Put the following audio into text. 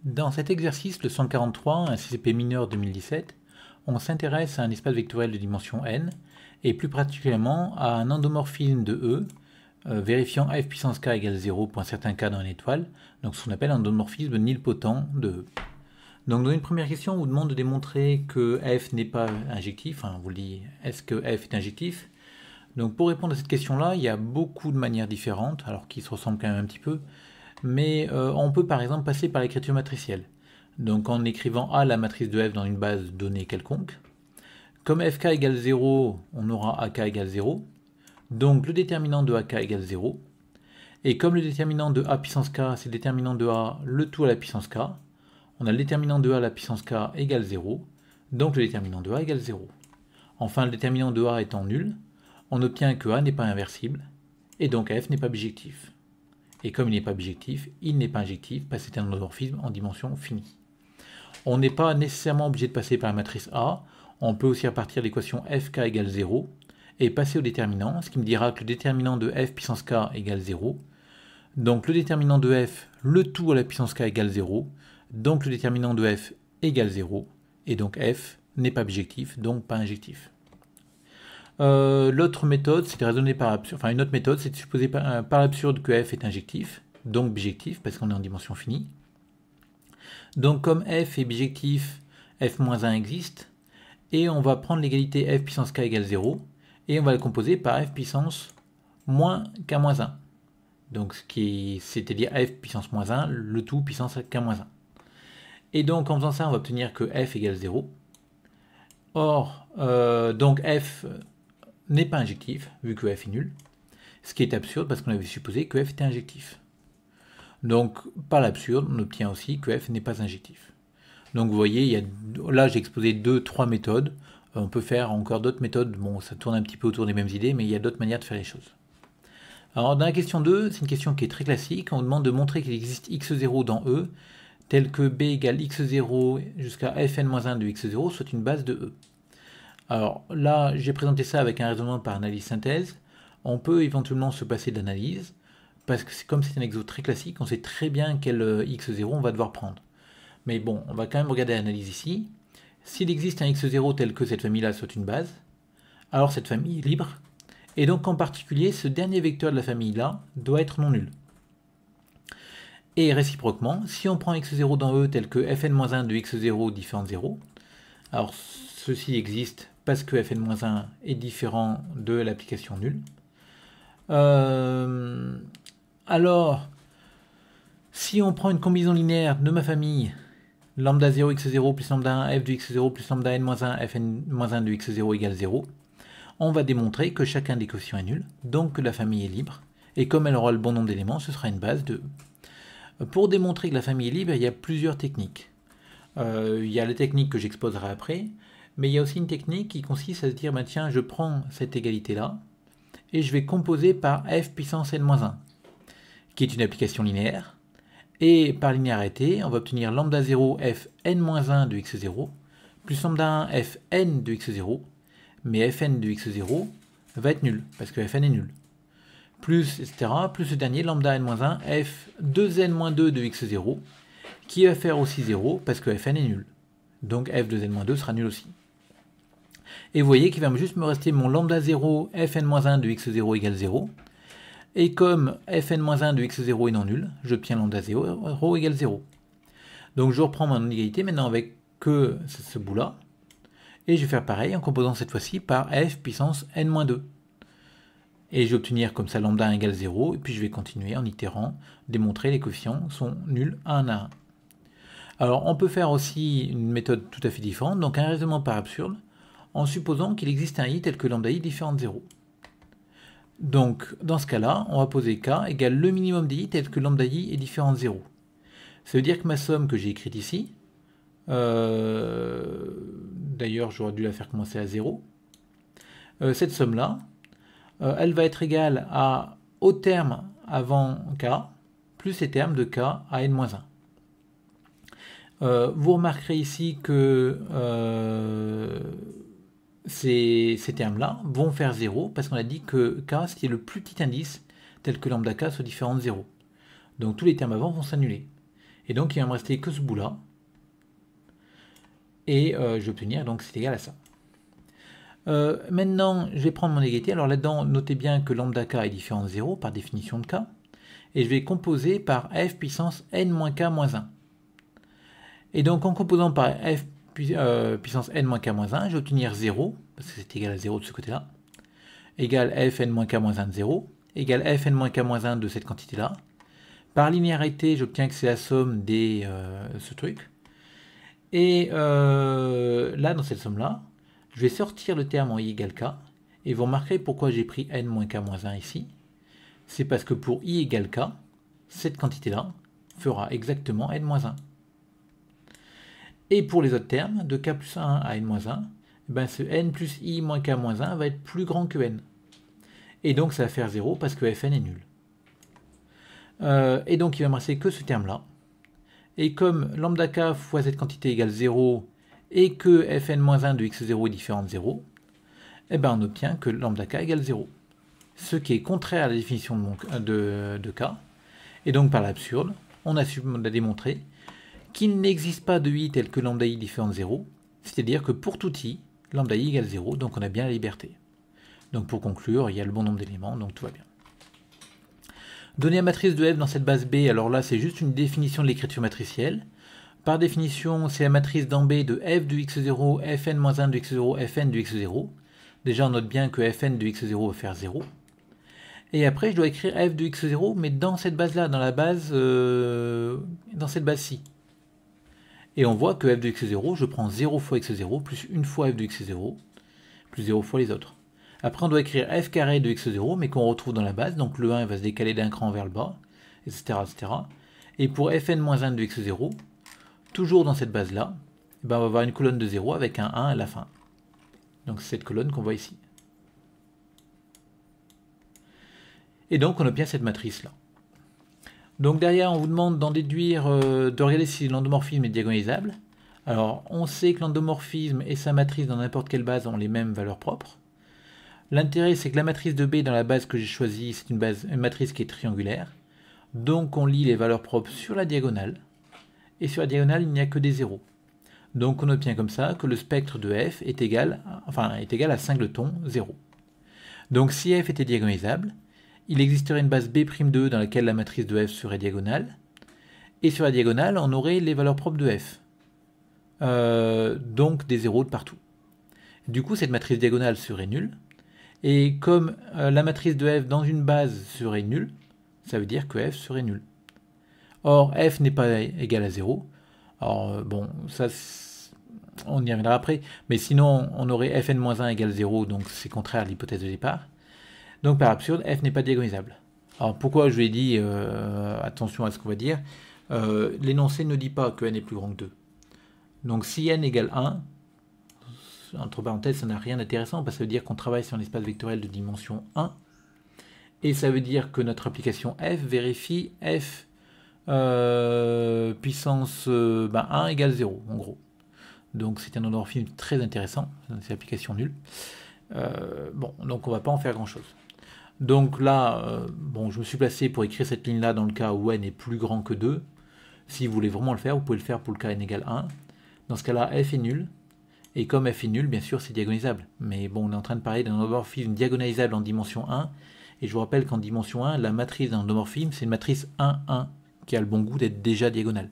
Dans cet exercice, le 143, un CCP mineur 2017, on s'intéresse à un espace vectoriel de dimension n, et plus particulièrement à un endomorphisme de E, vérifiant f puissance k égale 0 pour un certain k dans une étoile, donc ce qu'on appelle un endomorphisme nilpotent de E. Donc dans une première question, on vous demande de démontrer que f n'est pas injectif, on vous dit est-ce que f est injectif. Donc pour répondre à cette question-là, il y a beaucoup de manières différentes, alors qui se ressemblent quand même un petit peu, mais on peut par exemple passer par l'écriture matricielle. Donc en écrivant A la matrice de f dans une base donnée quelconque. Comme fk égale 0, on aura ak égale 0. Donc le déterminant de ak égale 0. Et comme le déterminant de a puissance k, c'est le déterminant de a, le tout à la puissance k, on a le déterminant de a à la puissance k égale 0. Donc le déterminant de a égale 0. Enfin, le déterminant de a étant nul, on obtient que a n'est pas inversible, et donc f n'est pas bijectif. Et comme il n'est pas bijectif, il n'est pas injectif, parce que c'est un endomorphisme en dimension finie. On n'est pas nécessairement obligé de passer par la matrice A, on peut aussi repartir de l'équation fk égale 0, et passer au déterminant, ce qui me dira que le déterminant de f puissance k égale 0, donc le déterminant de f, le tout à la puissance k égale 0, donc le déterminant de f égale 0, et donc f n'est pas bijectif, donc pas injectif. L'autre méthode, c'est de raisonner par absurde. Enfin, une autre méthode, c'est de supposer par l'absurde que f est injectif, donc bijectif, parce qu'on est en dimension finie. Donc, comme f est bijectif, f-1 existe, et on va prendre l'égalité f puissance k égale 0, et on va la composer par f puissance moins k-1. Donc, c'est-à-dire f puissance moins 1, le tout puissance k-1. Et donc, en faisant ça, on va obtenir que f égale 0. Or, donc f n'est pas injectif, vu que f est nul, ce qui est absurde parce qu'on avait supposé que f était injectif. Donc, par l'absurde, on obtient aussi que f n'est pas injectif. Donc, vous voyez, là j'ai exposé 2-3 méthodes. On peut faire encore d'autres méthodes. Bon, ça tourne un petit peu autour des mêmes idées, mais il y a d'autres manières de faire les choses. Alors, dans la question 2, c'est une question qui est très classique. On demande de montrer qu'il existe x0 dans E, tel que b égale x0 jusqu'à fn-1 de x0 soit une base de E. Alors là, j'ai présenté ça avec un raisonnement par analyse-synthèse. On peut éventuellement se passer d'analyse, parce que comme c'est un exo très classique, on sait très bien quel x0 on va devoir prendre. Mais bon, on va quand même regarder l'analyse ici. S'il existe un x0 tel que cette famille-là soit une base, alors cette famille est libre, et donc en particulier, ce dernier vecteur de la famille-là doit être non nul. Et réciproquement, si on prend x0 dans E tel que fn-1 de x0 différent de 0, alors ceci existe parce que fn-1 est différent de l'application nulle. Alors, si on prend une combinaison linéaire de ma famille, lambda 0 x0 plus lambda 1 f de x0 plus lambda n-1 fn-1 de x0 égale 0, on va démontrer que chacun des coefficients est nul, donc que la famille est libre, et comme elle aura le bon nombre d'éléments, ce sera une base de E. Pour démontrer que la famille est libre, il y a plusieurs techniques. Il y a la technique que j'exposerai après, mais il y a aussi une technique qui consiste à se dire, bah, tiens, je prends cette égalité-là, et je vais composer par f puissance n-1, qui est une application linéaire, et par linéarité, on va obtenir lambda 0 f n-1 de x0, plus lambda 1 f n de x0, mais fn de x0 va être nul, parce que fn est nul. Plus, etc., plus ce dernier, lambda n-1, f 2n-2 de x0, qui va faire aussi 0, parce que fn est nul. Donc f de n-2 sera nul aussi. Et vous voyez qu'il va juste me rester mon lambda 0 fn-1 de x0 égale 0. Et comme fn-1 de x0 est non nul, j'obtiens lambda 0 égale 0. Donc je reprends mon égalité maintenant avec que ce bout-là. Et je vais faire pareil en composant cette fois-ci par f puissance n-2. Et je vais obtenir comme ça lambda 1 égale 0. Et puis je vais continuer en itérant, démontrer les coefficients sont nuls à 1 à 1. Alors on peut faire aussi une méthode tout à fait différente, donc un raisonnement par absurde, en supposant qu'il existe un i tel que lambda i différent de 0. Donc dans ce cas-là, on va poser k égale le minimum des i tel que lambda i est différent de 0. Ça veut dire que ma somme que j'ai écrite ici, d'ailleurs j'aurais dû la faire commencer à 0, cette somme-là, elle va être égale au terme avant k, plus les termes de k à n-1. Vous remarquerez ici que ces termes-là vont faire 0 parce qu'on a dit que k c'est le plus petit indice tel que lambda k soit différent de 0. Donc tous les termes avant vont s'annuler. Et donc il va me rester que ce bout-là. Et je vais obtenir, donc c'est égal à ça. Maintenant, je vais prendre mon égalité. Alors là-dedans, notez bien que lambda k est différent de 0 par définition de k. Et je vais composer par f puissance n-k-1. Et donc en composant par f puissance n-k-1, je vais obtenir 0, parce que c'est égal à 0 de ce côté-là, égale f n-k-1 de 0, égale f n-k-1 de cette quantité-là. Par linéarité, j'obtiens que c'est la somme des ce truc. Et là, dans cette somme-là, je vais sortir le terme en i égale k, et vous remarquerez pourquoi j'ai pris n-k-1 ici. C'est parce que pour i égale k, cette quantité-là fera exactement n-1. Et pour les autres termes, de k plus 1 à n-1, ben ce n plus i moins k-1 va être plus grand que n. Et donc ça va faire 0 parce que fn est nul. Et donc il va me rester que ce terme-là. Et comme lambda k fois cette quantité égale 0 et que fn-1 de x0 est différent de 0, eh ben on obtient que lambda k égale 0. Ce qui est contraire à la définition de k. Et donc par l'absurde, on a démontré qu'il n'existe pas de i tel que lambda i différent de 0, c'est-à-dire que pour tout i, lambda i égale 0, donc on a bien la liberté. Donc pour conclure, il y a le bon nombre d'éléments, donc tout va bien. Donner la matrice de f dans cette base B, alors là c'est juste une définition de l'écriture matricielle. Par définition, c'est la matrice dans B de f de x0, fn-1 de x0, fn de x0. Déjà on note bien que fn de x0 va faire 0. Et après je dois écrire f de x0, mais dans cette base-là, dans cette base-ci. Et on voit que f de x0, je prends 0 fois x0, plus 1 fois f de x0, plus 0 fois les autres. Après, on doit écrire f carré de x0, mais qu'on retrouve dans la base, donc le 1 il va se décaler d'un cran vers le bas, etc. etc. Et pour fn-1 de x0, toujours dans cette base-là, ben on va avoir une colonne de 0 avec un 1 à la fin. Donc c'est cette colonne qu'on voit ici. Et donc on obtient cette matrice-là. Donc derrière, on vous demande d'en déduire, de regarder si l'endomorphisme est diagonalisable. Alors, on sait que l'endomorphisme et sa matrice dans n'importe quelle base ont les mêmes valeurs propres. L'intérêt, c'est que la matrice de B dans la base que j'ai choisie, c'est une matrice qui est triangulaire. Donc on lit les valeurs propres sur la diagonale. Et sur la diagonale, il n'y a que des zéros. Donc on obtient comme ça que le spectre de f est égal à singleton 0. Donc si f était diagonalisable, il existerait une base B'2 dans laquelle la matrice de f serait diagonale. Et sur la diagonale, on aurait les valeurs propres de f. Donc des zéros de partout. Du coup, cette matrice diagonale serait nulle. Et comme la matrice de f dans une base serait nulle, ça veut dire que f serait nul. Or, f n'est pas égal à 0. Alors, bon, ça, on y reviendra après. Mais sinon, on aurait fn-1 égale 0, donc c'est contraire à l'hypothèse de départ. Donc, par absurde, f n'est pas diagonalisable. Alors, pourquoi je lui ai dit, attention à ce qu'on va dire, l'énoncé ne dit pas que n est plus grand que 2. Donc, si n égale 1, entre parenthèses, ça n'a rien d'intéressant, parce que ça veut dire qu'on travaille sur un espace vectoriel de dimension 1, et ça veut dire que notre application f vérifie f puissance 1 égale 0, en gros. Donc c'est un endomorphisme très intéressant, c'est l'application nulle. Bon, donc on va pas en faire grand-chose. Donc là, bon, je me suis placé pour écrire cette ligne-là dans le cas où n est plus grand que 2. Si vous voulez vraiment le faire, vous pouvez le faire pour le cas n égale 1. Dans ce cas-là, f est nul. Et comme f est nul, bien sûr, c'est diagonalisable. Mais bon, on est en train de parler d'un endomorphisme diagonalisable en dimension 1. Et je vous rappelle qu'en dimension 1, la matrice d'un endomorphisme, c'est une matrice 1, 1, qui a le bon goût d'être déjà diagonale.